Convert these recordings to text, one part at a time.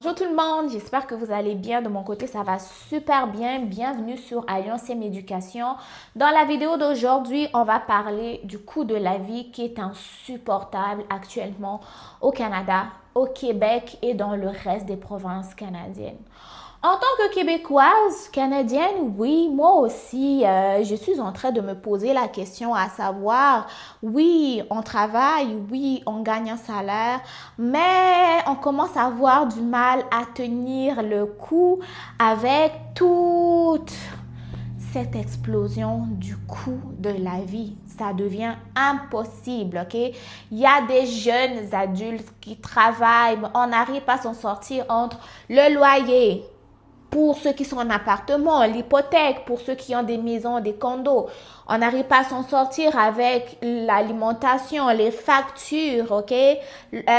Bonjour tout le monde, j'espère que vous allez bien. De mon côté, ça va super bien. Bienvenue sur Alliance M Éducation. Dans la vidéo d'aujourd'hui, on va parler du coût de la vie qui est insupportable actuellement au Canada, au Québec et dans le reste des provinces canadiennes. En tant que Québécoise, Canadienne, oui, moi aussi, je suis en train de me poser la question à savoir, oui, on travaille, oui, on gagne un salaire, mais on commence à avoir du mal à tenir le coup avec toute cette explosion du coût de la vie. Ça devient impossible, OK? Il y a des jeunes adultes qui travaillent, mais on n'arrive pas à s'en sortir entre le loyer, pour ceux qui sont en appartement, l'hypothèque, pour ceux qui ont des maisons, des condos. On n'arrive pas à s'en sortir avec l'alimentation, les factures, OK?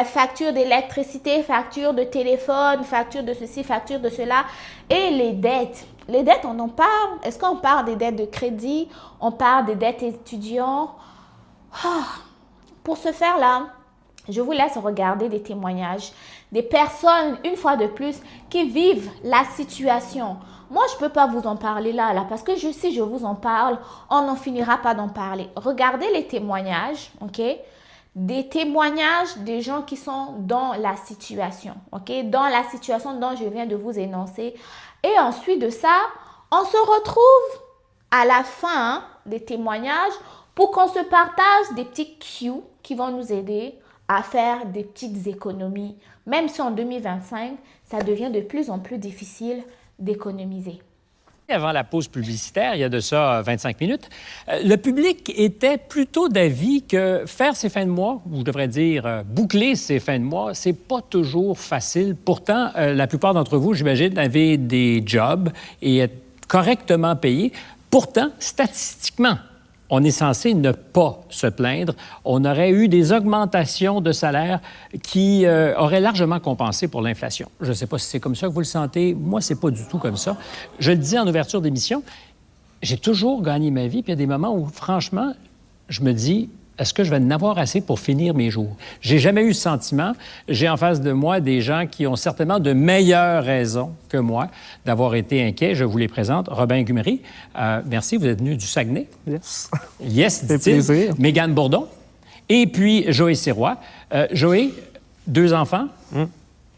Facture d'électricité, facture de téléphone, facture de ceci, facture de cela. Et les dettes. Les dettes, on en parle. Est-ce qu'on parle des dettes de crédit? On parle des dettes étudiants? Pour ce faire-là, je vous laisse regarder des témoignages des personnes, une fois de plus, qui vivent la situation. Moi, je ne peux pas vous en parler là, parce que si je vous en parle, on n'en finira pas d'en parler. Regardez les témoignages, OK? Des témoignages des gens qui sont dans la situation, OK? Dans la situation dont je viens de vous énoncer. Et ensuite de ça, on se retrouve à la fin des témoignages pour qu'on se partage des petits cues qui vont nous aider à faire des petites économies, même si en 2025, ça devient de plus en plus difficile d'économiser. Avant la pause publicitaire, il y a de ça 25 minutes, le public était plutôt d'avis que faire ses fins de mois, ou je devrais dire boucler ses fins de mois, c'est pas toujours facile. Pourtant, la plupart d'entre vous, j'imagine, avaient des jobs et être correctement payés. Pourtant, statistiquement, on est censé ne pas se plaindre. On aurait eu des augmentations de salaire qui auraient largement compensé pour l'inflation. Je ne sais pas si c'est comme ça que vous le sentez. Moi, c'est pas du tout comme ça. Je le dis en ouverture d'émission, j'ai toujours gagné ma vie, puis il y a des moments où, franchement, je me dis, est-ce que je vais en avoir assez pour finir mes jours? J'ai jamais eu ce sentiment. J'ai en face de moi des gens qui ont certainement de meilleures raisons que moi d'avoir été inquiets. Je vous les présente. Robin Gumery, merci, vous êtes venu du Saguenay. Yes. Yes, Ça fait plaisir. Mégane Bourdon. Et puis Joël Sirois. Joël, 2 enfants.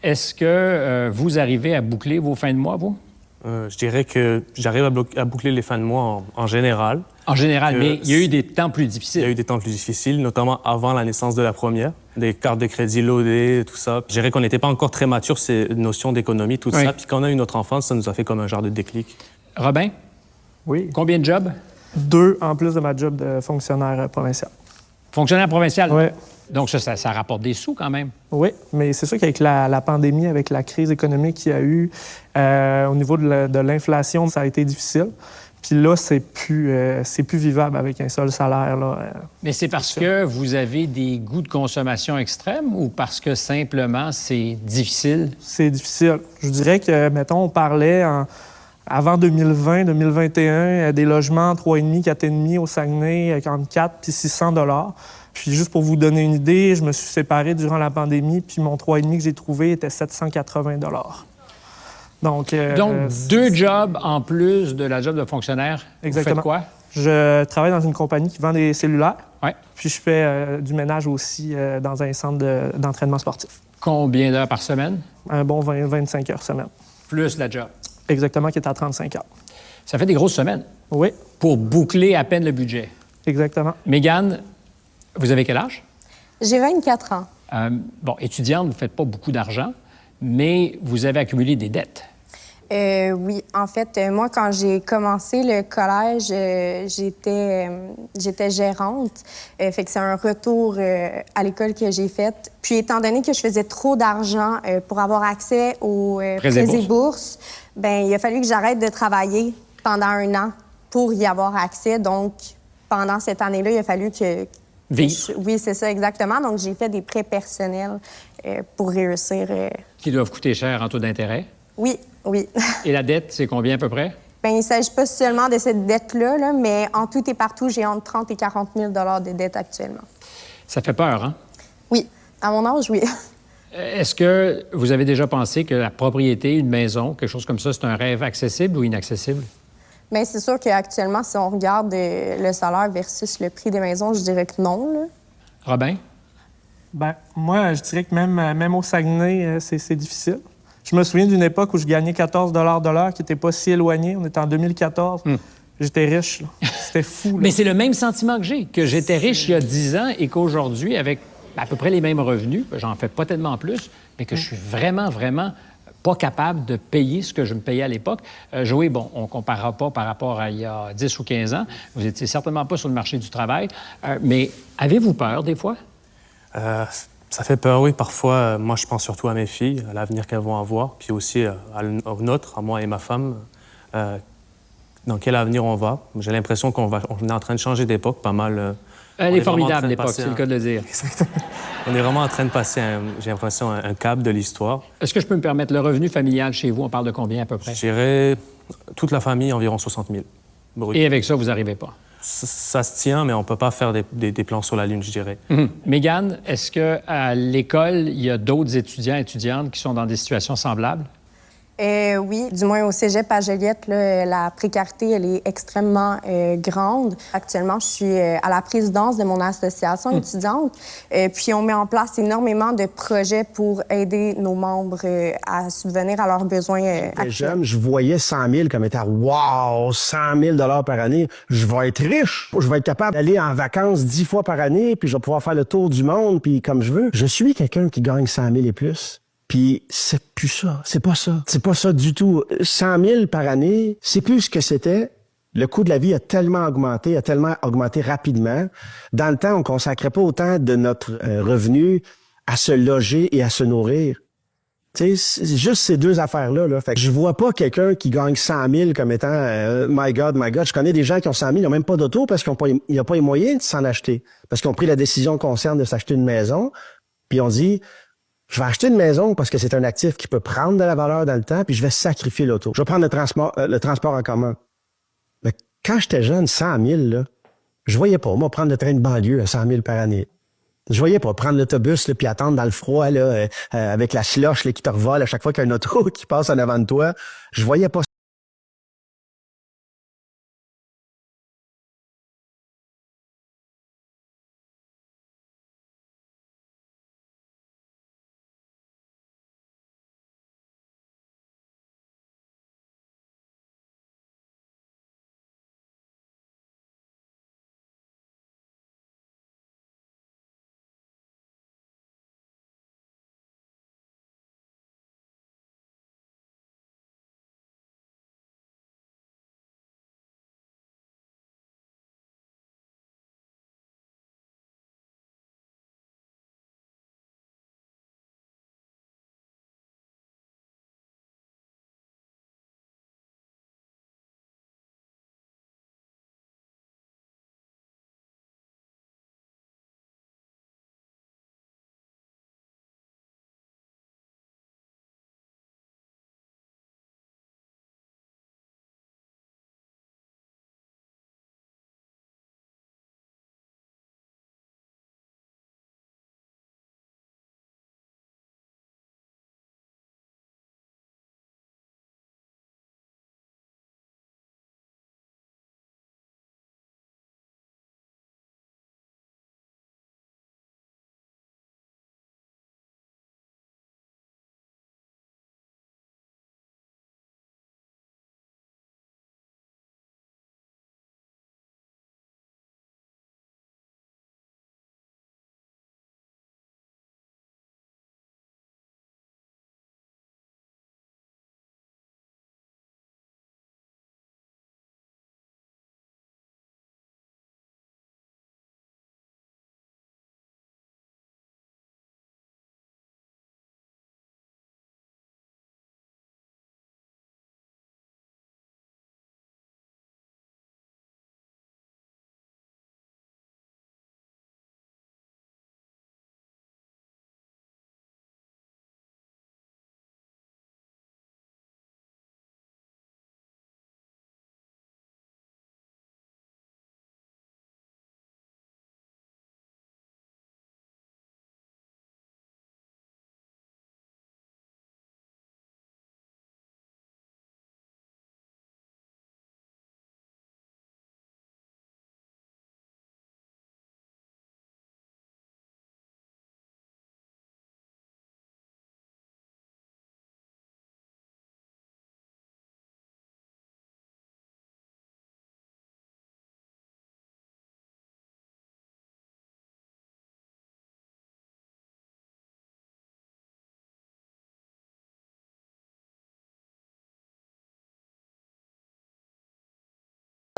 Est-ce que vous arrivez à boucler vos fins de mois, vous? Je dirais que j'arrive à boucler les fins de mois en général. En général, mais il y a eu des temps plus difficiles. Il y a eu des temps plus difficiles, notamment avant la naissance de la première. Des cartes de crédit loadées, tout ça. Je dirais qu'on n'était pas encore très mature ces notions d'économie, tout ça. Puis quand on a eu notre enfance, ça nous a fait comme un genre de déclic. Robin, Oui. combien de jobs? 2 en plus de ma job de fonctionnaire provincial. Fonctionnaire provincial? Oui. Donc ça rapporte des sous quand même. Oui, mais c'est sûr qu'avec la pandémie, avec la crise économique qu'il y a eu, au niveau de l'inflation, ça a été difficile. Puis là, c'est plus vivable avec un seul salaire, là. Mais c'est parce que vous avez des goûts de consommation extrêmes ou parce que simplement c'est difficile? C'est difficile. Je dirais que, mettons, on parlait avant 2020, 2021, des logements 3,5, 4,5 au Saguenay, entre 4 puis 600 $. Puis juste pour vous donner une idée, je me suis séparé durant la pandémie, puis mon 3,5 que j'ai trouvé était 780 $. Donc 2 jobs en plus de la job de fonctionnaire. Exactement. Vous faites quoi? Je travaille dans une compagnie qui vend des cellulaires. Oui. Puis je fais du ménage aussi dans un centre d'entraînement sportif. Combien d'heures par semaine? Un bon 25 heures semaine. Plus la job. Exactement, qui est à 35 heures. Ça fait des grosses semaines Oui, pour boucler à peine le budget. exactement. Mégane, vous avez quel âge? J'ai 24 ans. Étudiante, vous ne faites pas beaucoup d'argent, mais vous avez accumulé des dettes. Oui, en fait, moi, quand j'ai commencé le collège, j'étais gérante. Fait que c'est un retour à l'école que j'ai fait. Puis, étant donné que je faisais trop d'argent pour avoir accès aux prêts et bourses, ben il a fallu que j'arrête de travailler pendant 1 an pour y avoir accès. Donc, pendant cette année-là, il a fallu que... Vivre. Oui, c'est ça, exactement. Donc, j'ai fait des prêts personnels pour réussir. Qui doivent coûter cher en taux d'intérêt. Oui, oui. Et la dette, c'est combien à peu près? Bien, il ne s'agit pas seulement de cette dette-là, là, mais en tout et partout, j'ai entre 30 et 40 000 de dette actuellement. Ça fait peur, hein? Oui. À mon âge, oui. Est-ce que vous avez déjà pensé que la propriété, une maison, quelque chose comme ça, c'est un rêve accessible ou inaccessible? Bien, c'est sûr qu'actuellement, si on regarde le salaire versus le prix des maisons, je dirais que non, là. Robin? Ben, moi, je dirais que même au Saguenay, c'est difficile. Je me souviens d'une époque où je gagnais 14 de l'heure, qui n'était pas si éloigné. On était en 2014. J'étais riche, là. C'était fou, là. Mais c'est le même sentiment que j'ai, que j'étais riche il y a 10 ans et qu'aujourd'hui, avec à peu près les mêmes revenus, j'en fais pas tellement plus, mais que je suis vraiment, vraiment pas capable de payer ce que je me payais à l'époque. Joey, bon, on ne comparera pas par rapport à il y a 10 ou 15 ans. Vous étiez certainement pas sur le marché du travail. Mais avez-vous peur des fois? Ça fait peur, oui. Parfois, moi, je pense surtout à mes filles, à l'avenir qu'elles vont avoir, puis aussi au nôtre, à moi et ma femme. Dans quel avenir on va? J'ai l'impression qu'on est en train de changer d'époque pas mal. Elle est formidable, l'époque, c'est le cas de le dire. Exactement. On est vraiment en train de passer, j'ai l'impression, un cap de l'histoire. Est-ce que je peux me permettre, le revenu familial chez vous, on parle de combien à peu près? Je dirais, toute la famille, environ 60 000 brut. Et avec ça, vous n'arrivez pas? Ça se tient, mais on ne peut pas faire des plans sur la Lune, je dirais. Mégane, est-ce qu'à l'école, il y a d'autres étudiants et étudiantes qui sont dans des situations semblables? Oui, du moins au cégep à Joliette, là, la précarité, elle est extrêmement grande. Actuellement, je suis à la présidence de mon association étudiante. Puis, on met en place énormément de projets pour aider nos membres à subvenir à leurs besoins actuels. Jeune, je voyais 100 000 comme étant « wow, 100 000 par année, je vais être riche. Je vais être capable d'aller en vacances 10 fois par année, puis je vais pouvoir faire le tour du monde, puis comme je veux. » Je suis quelqu'un qui gagne 100 000 et plus. Puis c'est plus ça, c'est pas ça. C'est pas ça du tout. 100 000 par année, c'est plus ce que c'était. Le coût de la vie a tellement augmenté rapidement. Dans le temps, on consacrait pas autant de notre revenu à se loger et à se nourrir. Tu sais, c'est juste ces deux affaires-là. Là. Fait que je vois pas quelqu'un qui gagne 100 000 comme étant my God, my God. Je connais des gens qui ont 100 000, ils n'ont même pas d'auto parce qu'ils n'ont pas les moyens de s'en acheter. Parce qu'ils ont pris la décision consciente de s'acheter une maison. Puis on dit... Je vais acheter une maison parce que c'est un actif qui peut prendre de la valeur dans le temps, puis je vais sacrifier l'auto. Je vais prendre le transport en commun. Mais quand j'étais jeune, 100 000, là, je voyais pas, moi, prendre le train de banlieue à 100 000 par année. Je voyais pas prendre l'autobus, puis attendre dans le froid, là, avec la slush là, qui te revole à chaque fois qu'il y a un auto qui passe en avant de toi. Je voyais pas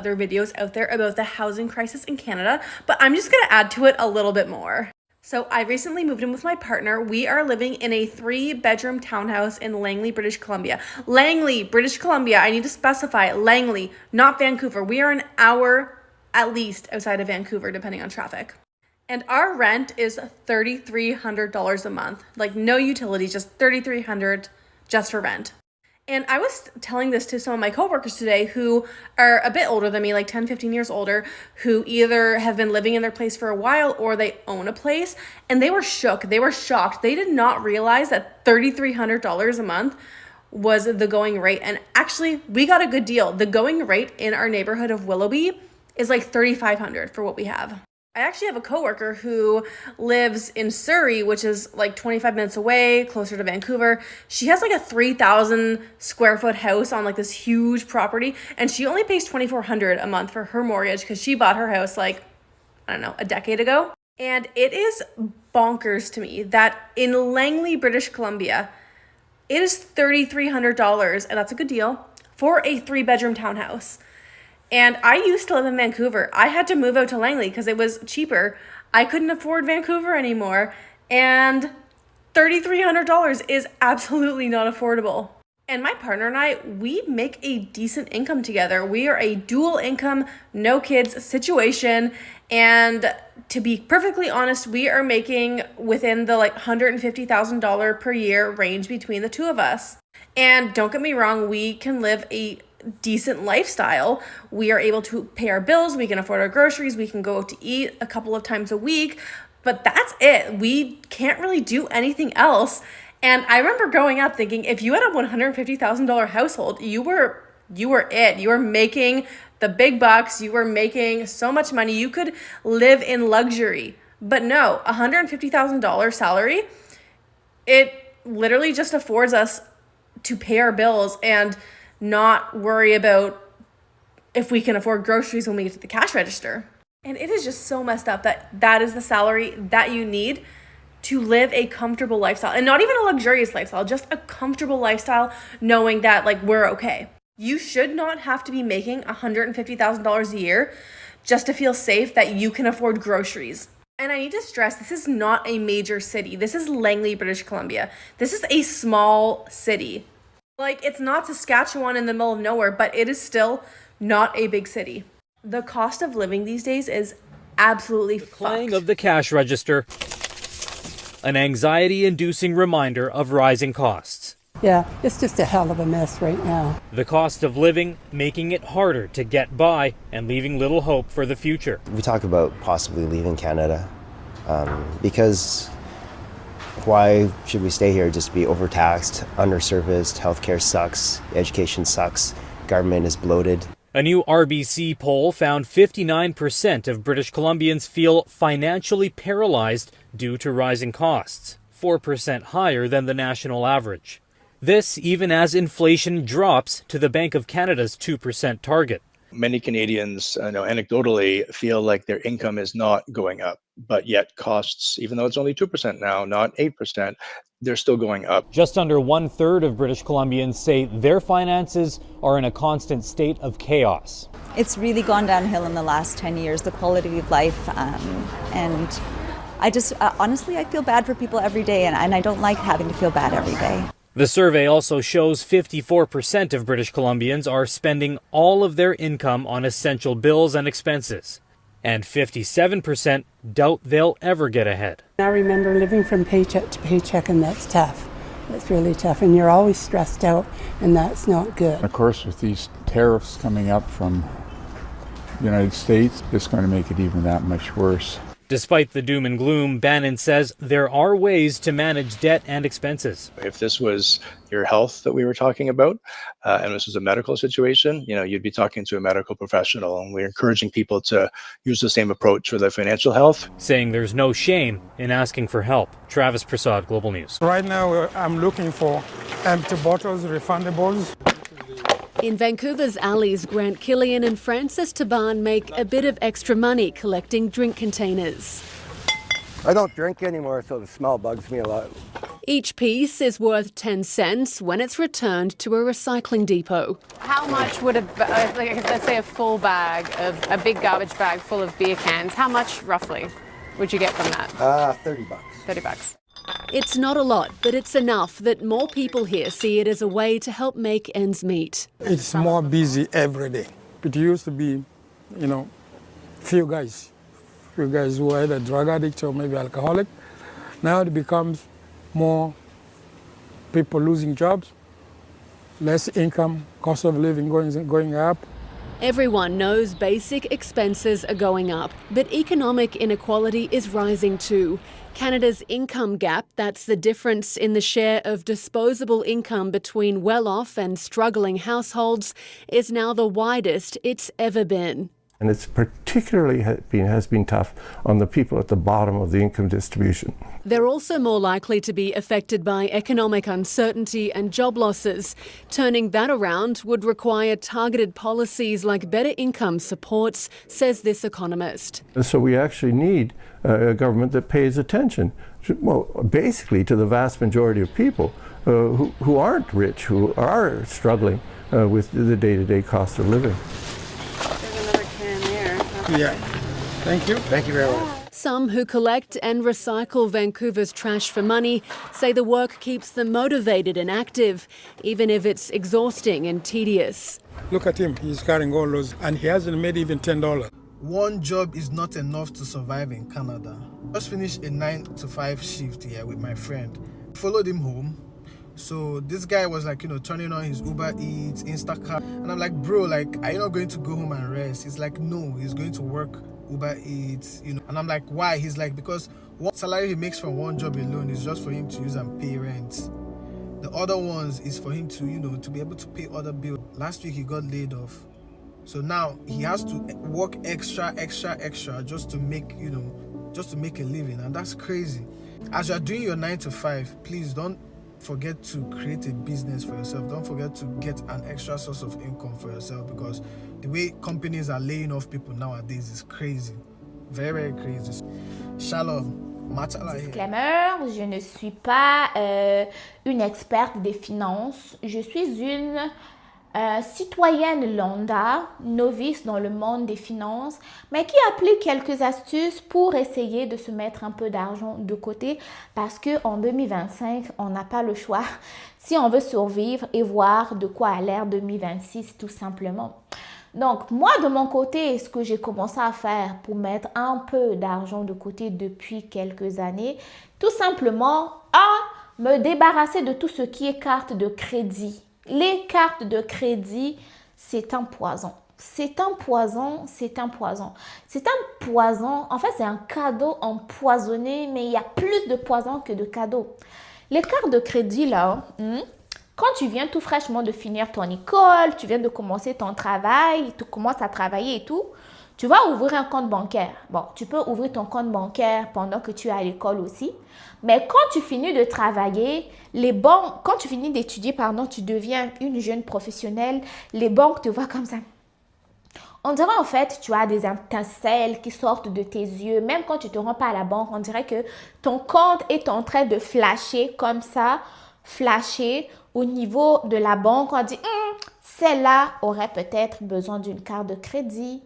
other videos out there about the housing crisis in Canada, but I'm just gonna add to it a little bit more. So I recently moved in with my partner. We are living in a 3-bedroom townhouse in Langley, British Columbia. Langley, British Columbia. I need to specify Langley, not Vancouver. We are an hour at least outside of Vancouver, depending on traffic. And our rent is $3,300 a month. Like no utilities, just $3,300 just for rent. And I was telling this to some of my coworkers today who are a bit older than me, like 10, 15 years older, who either have been living in their place for a while or they own a place. And they were shook. They were shocked. They did not realize that $3,300 a month was the going rate. And actually, we got a good deal. The going rate in our neighborhood of Willoughby is like $3,500 for what we have. I actually have a coworker who lives in Surrey, which is like 25 minutes away, closer to Vancouver. She has like a 3,000 square foot house on like this huge property, and she only pays $2,400 a month for her mortgage because she bought her house like, I don't know, a decade ago. And it is bonkers to me that in Langley, British Columbia, it is $3,300, and that's a good deal, for a 3-bedroom townhouse. And I used to live in Vancouver. I had to move out to Langley because it was cheaper. I couldn't afford Vancouver anymore. And $3,300 is absolutely not affordable. And my partner and I, we make a decent income together. We are a dual income, no kids situation. And to be perfectly honest, we are making within the like $150,000 per year range between the two of us. And don't get me wrong, we can live a decent lifestyle. We are able to pay our bills, we can afford our groceries, we can go out to eat a couple of times a week, but that's it. We can't really do anything else. And I remember growing up thinking if you had a $150,000 household, you were it. You were making the big bucks, you were making so much money, you could live in luxury. But no, $150,000 salary, it literally just affords us to pay our bills and not worry about if we can afford groceries when we get to the cash register. And it is just so messed up that that is the salary that you need to live a comfortable lifestyle. And not even a luxurious lifestyle, just a comfortable lifestyle, knowing that like we're okay. You should not have to be making $150,000 a year just to feel safe that you can afford groceries. And I need to stress, this is not a major city. This is Langley, British Columbia. This is a small city. Like, it's not Saskatchewan in the middle of nowhere, but it is still not a big city. The cost of living these days is absolutely fucked. Clang of the cash register, an anxiety-inducing reminder of rising costs. Yeah, it's just a hell of a mess right now. The cost of living making it harder to get by and leaving little hope for the future. We talk about possibly leaving Canada because why should we stay here? Just be overtaxed, underserviced, healthcare sucks, education sucks, government is bloated. A new RBC poll found 59% of British Columbians feel financially paralyzed due to rising costs, 4% higher than the national average. This even as inflation drops to the Bank of Canada's 2% target. Many Canadians, anecdotally, feel like their income is not going up, but yet costs, even though it's only 2% now, not 8%, they're still going up. Just under 1/3 of British Columbians say their finances are in a constant state of chaos. It's really gone downhill in the last 10 years, the quality of life, and I just, honestly, I feel bad for people every day, and I don't like having to feel bad every day. The survey also shows 54% of British Columbians are spending all of their income on essential bills and expenses, and 57% doubt they'll ever get ahead. I remember living from paycheck to paycheck, and that's tough. That's really tough, and you're always stressed out, and that's not good. Of course, with these tariffs coming up from the United States, it's going to make it even that much worse. Despite the doom and gloom, Bannon says there are ways to manage debt and expenses. If this was your health that we were talking about, and this was a medical situation, you'd be talking to a medical professional, and we're encouraging people to use the same approach for their financial health. Saying there's no shame in asking for help. Travis Prasad, Global News. Right now, I'm looking for empty bottles, refundables. In Vancouver's alleys, Grant Killian and Francis Taban make a bit of extra money collecting drink containers. I don't drink anymore, so the smell bugs me a lot. Each piece is worth 10 cents when it's returned to a recycling depot. How much would let's say a full bag, a big garbage bag full of beer cans, how much roughly would you get from that? $30. $30. It's not a lot, but it's enough that more people here see it as a way to help make ends meet. It's more busy every day. It used to be, few guys who are either drug addicts or maybe alcoholic. Now it becomes more people losing jobs, less income, cost of living going up. Everyone knows basic expenses are going up, but economic inequality is rising too. Canada's income gap, that's the difference in the share of disposable income between well-off and struggling households, is now the widest it's ever been. And it's particularly has been tough on the people at the bottom of the income distribution. They're also more likely to be affected by economic uncertainty and job losses. Turning that around would require targeted policies like better income supports, says this economist. And so we actually need a government that pays attention, basically to the vast majority of people who aren't rich, who are struggling with the day-to-day cost of living. Yeah. Thank you. Thank you very much. Some who collect and recycle Vancouver's trash for money say the work keeps them motivated and active, even if it's exhausting and tedious. Look at him. He's carrying all those, and he hasn't made even $10. One job is not enough to survive in Canada. Just finished a 9-to-5 shift here with my friend. Followed him home. So this guy was like, turning on his Uber Eats, Instacart. And I'm like, bro, are you not going to go home and rest? He's like, no, he's going to work Uber Eats, And I'm like, why? He's like, because what salary he makes from one job alone is just for him to use and pay rent. The other ones is for him to, to be able to pay other bills. Last week he got laid off. So now he has to work extra just to make, just to make a living. And that's crazy. As you're doing your 9-to-5, please don't forget to create a business for yourself. Don't forget to get an extra source of income for yourself, because the way companies are laying off people nowadays is crazy. Very, very crazy. Shalom. Disclaimer, je ne suis pas une experte des finances. Je suis une citoyenne lambda, novice dans le monde des finances, mais qui applique quelques astuces pour essayer de se mettre un peu d'argent de côté, parce qu'en 2025, on n'a pas le choix si on veut survivre et voir de quoi a l'air 2026 tout simplement. Donc, moi, de mon côté, ce que j'ai commencé à faire pour mettre un peu d'argent de côté depuis quelques années, tout simplement, me débarrasser de tout ce qui est carte de crédit. Les cartes de crédit, c'est un poison. C'est un poison, c'est un poison. C'est un poison, en fait, c'est un cadeau empoisonné, mais il y a plus de poison que de cadeaux. Les cartes de crédit, là, quand tu viens tout fraîchement de finir ton école, tu viens de commencer ton travail, tu commences à travailler et tout, tu vas ouvrir un compte bancaire. Bon, tu peux ouvrir ton compte bancaire pendant que tu es à l'école aussi. Mais quand tu finis de travailler, les banques, quand tu finis d'étudier, tu deviens une jeune professionnelle, les banques te voient comme ça. On dirait en fait, tu as des étincelles qui sortent de tes yeux. Même quand tu ne te rends pas à la banque, on dirait que ton compte est en train de flasher comme ça, flasher au niveau de la banque. On dit, celle-là aurait peut-être besoin d'une carte de crédit.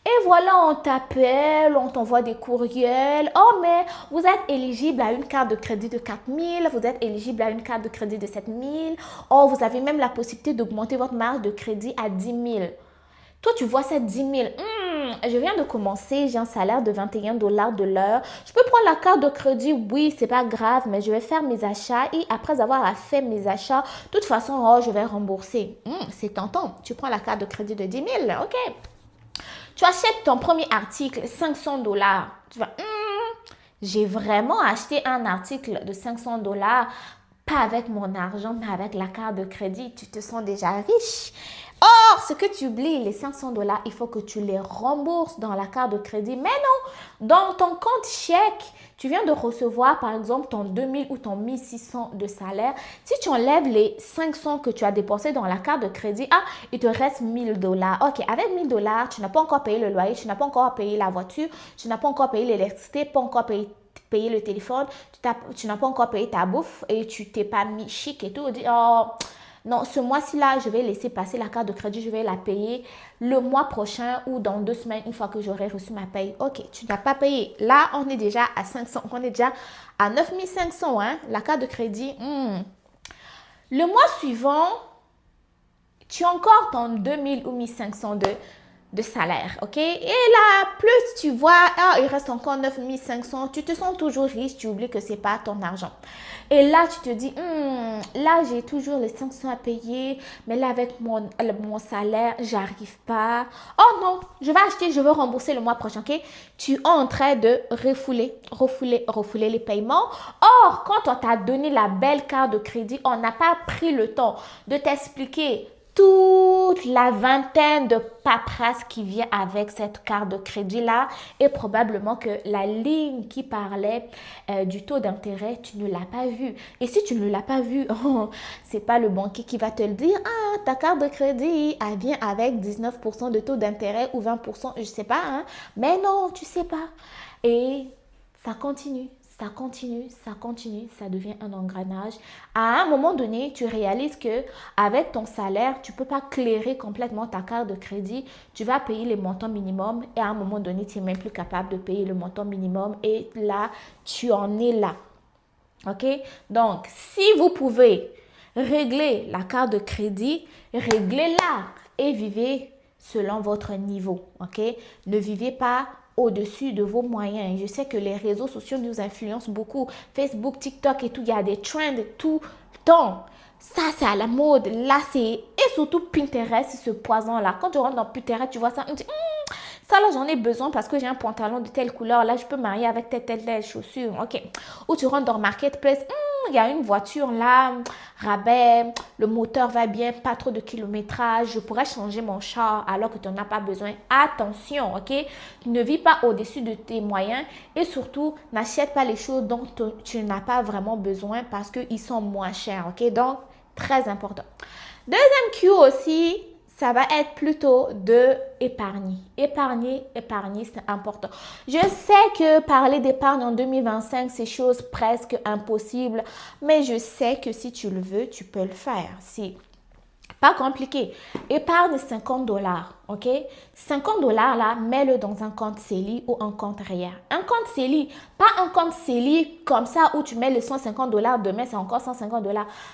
Et voilà, on t'appelle, on t'envoie des courriels. Oh, mais vous êtes éligible à une carte de crédit de 4 000, vous êtes éligible à une carte de crédit de 7 000. Oh, vous avez même la possibilité d'augmenter votre marge de crédit à 10 000. Toi, tu vois ces 10 000. Je viens de commencer, j'ai un salaire de $21 de l'heure. Je peux prendre la carte de crédit, oui, c'est pas grave, mais je vais faire mes achats et après avoir fait mes achats, de toute façon, je vais rembourser. C'est tentant. Tu prends la carte de crédit de 10 000, ok. Tu achètes ton premier article, $500. Tu vas, j'ai vraiment acheté un article de $500, pas avec mon argent, mais avec la carte de crédit. Tu te sens déjà riche. Or, ce que tu oublies, les $500, il faut que tu les rembourses dans la carte de crédit. Mais non, dans ton compte chèque, tu viens de recevoir par exemple ton 2000 ou ton 1600 de salaire. Si tu enlèves les 500 que tu as dépensés dans la carte de crédit, il te reste $1000. Ok, avec $1000, tu n'as pas encore payé le loyer, tu n'as pas encore payé la voiture, tu n'as pas encore payé l'électricité, pas encore payé payer le téléphone, tu n'as pas encore payé ta bouffe et tu t'es pas mis chic et tout. Dis, oh, non, ce mois-ci là, je vais laisser passer la carte de crédit, je vais la payer le mois prochain ou dans 2 semaines, une fois que j'aurai reçu ma paye. Ok, tu n'as pas payé. Là, on est déjà à 500, on est déjà à 9500, hein, la carte de crédit. Le mois suivant, tu as encore ton 2000 ou 1500 de salaire, ok? Et là, plus tu vois, il reste encore 9500, tu te sens toujours riche, tu oublies que ce n'est pas ton argent. Et là, tu te dis, là, j'ai toujours les 500 à payer, mais là, avec mon salaire, j'arrive pas. Oh non, je vais acheter, je veux rembourser le mois prochain, ok? Tu es en train de refouler les paiements. Or, quand on t'a donné la belle carte de crédit, on n'a pas pris le temps de t'expliquer toute la vingtaine de paperasses qui vient avec cette carte de crédit-là et probablement que la ligne qui parlait du taux d'intérêt, tu ne l'as pas vue. Et si tu ne l'as pas vue, c'est pas le banquier qui va te le dire. Ah, ta carte de crédit, elle vient avec 19% de taux d'intérêt ou 20%, je sais pas. Hein? Mais non, tu sais pas. Et ça continue. Ça continue, ça devient un engrenage. À un moment donné, tu réalises que avec ton salaire, tu ne peux pas clairer complètement ta carte de crédit. Tu vas payer les montants minimum et à un moment donné, tu n'es même plus capable de payer le montant minimum et là, tu en es là. OK? Donc, si vous pouvez régler la carte de crédit, réglez-la et vivez selon votre niveau. OK? Ne vivez pas au-dessus de vos moyens. Je sais que les réseaux sociaux nous influencent beaucoup. Facebook, TikTok et tout, il y a des trends tout le temps. Ça, c'est à la mode. Là, c'est... Et surtout Pinterest, ce poison-là. Quand tu rentres dans Pinterest, tu vois ça, on dit, ça là, j'en ai besoin parce que j'ai un pantalon de telle couleur. Là, je peux marier avec telle chaussure. OK. Ou tu rentres dans Marketplace, il y a une voiture là, rabais, le moteur va bien, pas trop de kilométrage, je pourrais changer mon char alors que tu n'en as pas besoin. Attention, ok? Ne vis pas au-dessus de tes moyens et surtout, n'achète pas les choses dont tu n'as pas vraiment besoin parce qu'ils sont moins chers, ok? Donc, très important. Deuxième cue aussi, ça va être plutôt de épargner. Épargner, c'est important. Je sais que parler d'épargne en 2025, c'est chose presque impossible, mais je sais que si tu le veux, tu peux le faire. C'est pas compliqué. Épargne $50, ok? $50 là, mets-le dans un compte CELI ou un compte REER. Un compte CELI, pas un compte CELI comme ça où tu mets les $150, demain c'est encore $150.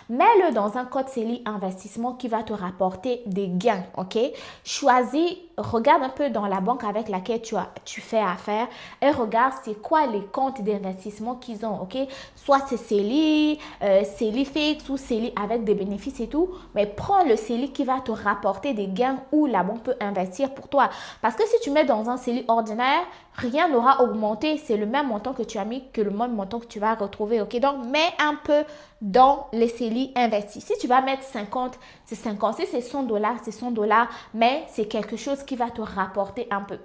Mets-le dans un compte CELI investissement qui va te rapporter des gains, ok? Choisis, regarde un peu dans la banque avec laquelle tu fais affaire et regarde c'est quoi les comptes d'investissement qu'ils ont, ok? Soit c'est CELI, CELI fixe ou CELI avec des bénéfices et tout, mais prends le CELI qui va te rapporter des gains où la banque peut investir pour toi. Parce que si tu mets dans un CELI ordinaire, rien n'aura augmenté. C'est le même montant que tu as mis que le même montant que tu vas retrouver. Ok, donc mets un peu dans les CELI investis. Si tu vas mettre 50, c'est 50. Si c'est $100, c'est $100. Mais c'est quelque chose qui va te rapporter un peu.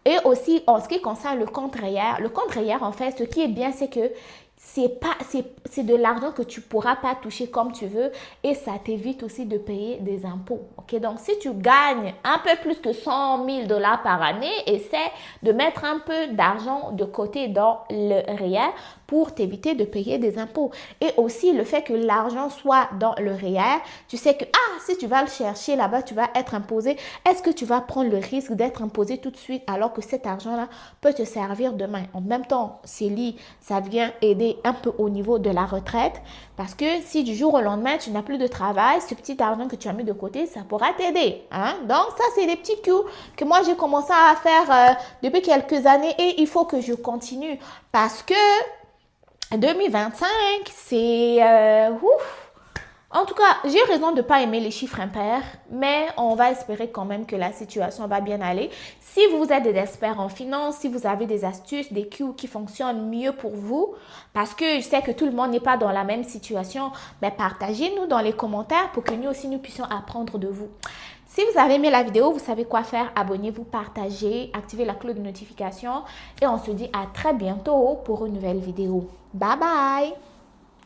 Et aussi, en ce qui concerne le compte REER, en fait, ce qui est bien, c'est que c'est de l'argent que tu ne pourras pas toucher comme tu veux et ça t'évite aussi de payer des impôts. Ok, donc si tu gagnes un peu plus que $100 000 par année, essaie de mettre un peu d'argent de côté dans le REER pour t'éviter de payer des impôts. Et aussi le fait que l'argent soit dans le REER, tu sais que si tu vas le chercher là-bas, tu vas être imposé. Est-ce que tu vas prendre le risque d'être imposé tout de suite alors que cet argent-là peut te servir demain? En même temps, CELI, ça vient aider un peu au niveau de la retraite parce que si du jour au lendemain, tu n'as plus de travail, ce petit argent que tu as mis de côté, ça pourra t'aider. Hein? Donc, ça, c'est des petits coups que moi, j'ai commencé à faire depuis quelques années et il faut que je continue parce que 2025, c'est... En tout cas, j'ai raison de ne pas aimer les chiffres impairs, mais on va espérer quand même que la situation va bien aller. Si vous êtes des experts en finance, si vous avez des astuces, des cues qui fonctionnent mieux pour vous, parce que je sais que tout le monde n'est pas dans la même situation, mais partagez-nous dans les commentaires pour que nous aussi nous puissions apprendre de vous. Si vous avez aimé la vidéo, vous savez quoi faire. Abonnez-vous, partagez, activez la cloche de notification et on se dit à très bientôt pour une nouvelle vidéo. Bye bye!